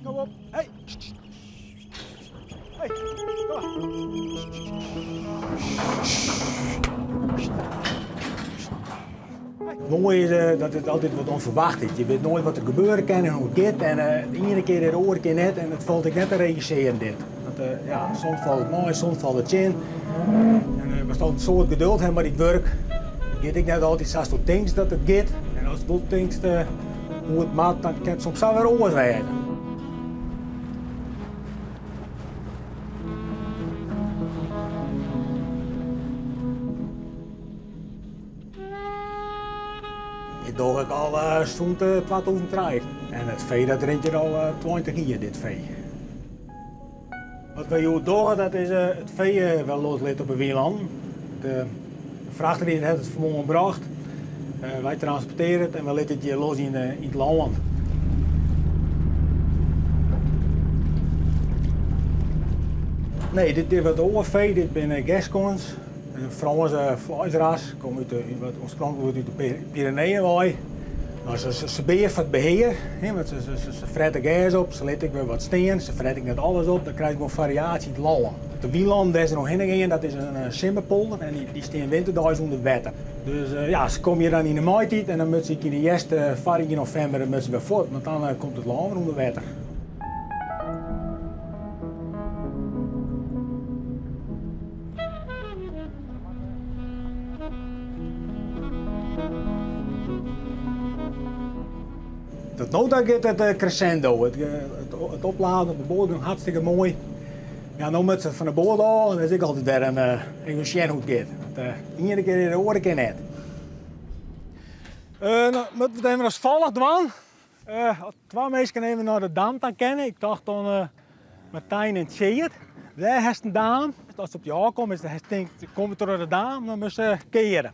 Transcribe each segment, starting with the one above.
Kom op, hey. Hey, kom maar. Mooi is dat het altijd wat onverwacht is. Je weet nooit wat er gebeuren kan en hoe het gaat. En de ene keer de andere keer net. En het valt ik net te regisseren dit. Dat, ja, soms valt het mooi, soms valt het in. En we staan zo het geduld hebben met dit werk. Gaat ik net altijd zoals je denkt dat het gaat. En als je denkt hoe het maakt, dan kan het soms wel weer anders zijn. Dit doe ik al zo'n 2003. En het vee dat rent je al 20 jaar, dit vee. Wat we hier doen, dat is het vee wel losleed op een wieland. De vrachtrijder heeft het vanmorgen gebracht. Wij transporteren het en we laten het hier los in het land. Nee, dit is wat oorvee, dit zijn Gascons. Een Franse vleesras, komt oorspronkelijk uit de Pyreneeën. Nou, ze beheert het beheer, want ze fretten gas op, ze laten weer wat steen, ze fretten net alles op, dan krijg je een variatie in het land. De wieland is er nog heen, dat is een simmerpolder en die staan winterdags onder water. Dus ja, ze komen hier dan in de maaitijd en dan moet ze in de eerste 4 november moet ze weer voort, want dan komt het land onder water. Tot nu toe gaat het crescendo, het opladen op de bodem, hartstikke mooi. Ja, nu moet ze van de boord af en dan is ik altijd weer een sjen hoe het gaat. Iedere keer de andere keer net. Nou, moeten we het even als volgt doen. 2 mensen even naar de dam gaan kennen. Ik dacht dan Martijn en Tjeerd. Daar heeft een dam. Als ze op je aankomt, is het komen door de dam, dan moeten ze keren.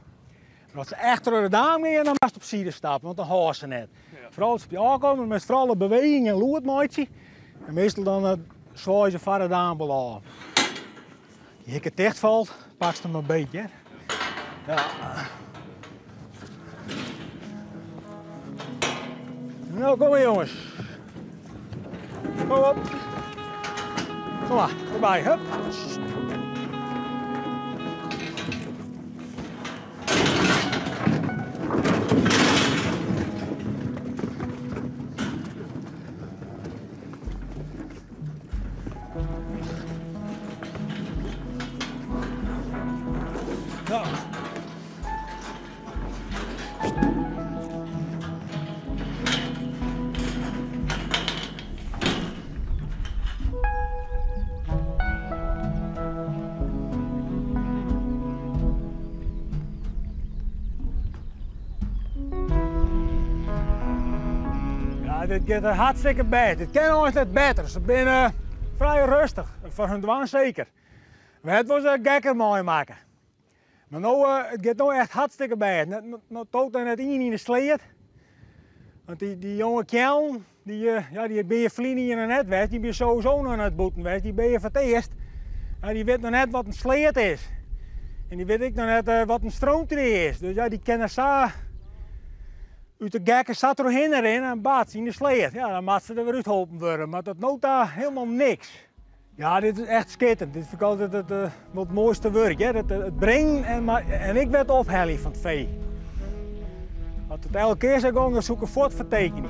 Maar als ze echt door de dam gaan, dan moet ze op zijde stappen, want dan horen ze net. Ja. Vooral als ze op je aankomen, dan moet je vooral de beweging en loert maatje. En meestal dan zwaai ze van de dam af. Als je het dicht valt, pak ze hem een beetje. Ja. Nou, kom maar jongens. Kom op. Kom maar, erbij, hup. Nou. Ja, dit gaat hartstikke beter. Dit kan ons net beter. Ze zijn vrij rustig, voor hun dwang zeker. We hebben wel eens gekker mooi maken. Maar nu, het gaat nu echt hartstikke beter. Nu toont er net in de sleet. Want die jonge kerel, die ben je vliegen hier nog net weg, die ben je sowieso nog aan het boeten weg, die ben je voor het eerst. Ja, die weet nog net wat een sleet is. En die weet ik nog net wat een stroomtree is. Dus ja, die kennen zo uit de gekke zat er erin en baat in de sleet. Ja, dan moet ze er weer uitgeholpen worden, maar dat nood daar helemaal niks. Ja, dit is echt schitterend. Dit vind ik altijd het mooiste werk. Hè? Het brengen en ik werd ophellen van het vee. Als het elke keer zou gaan, dan zoek ik een fotovertekening.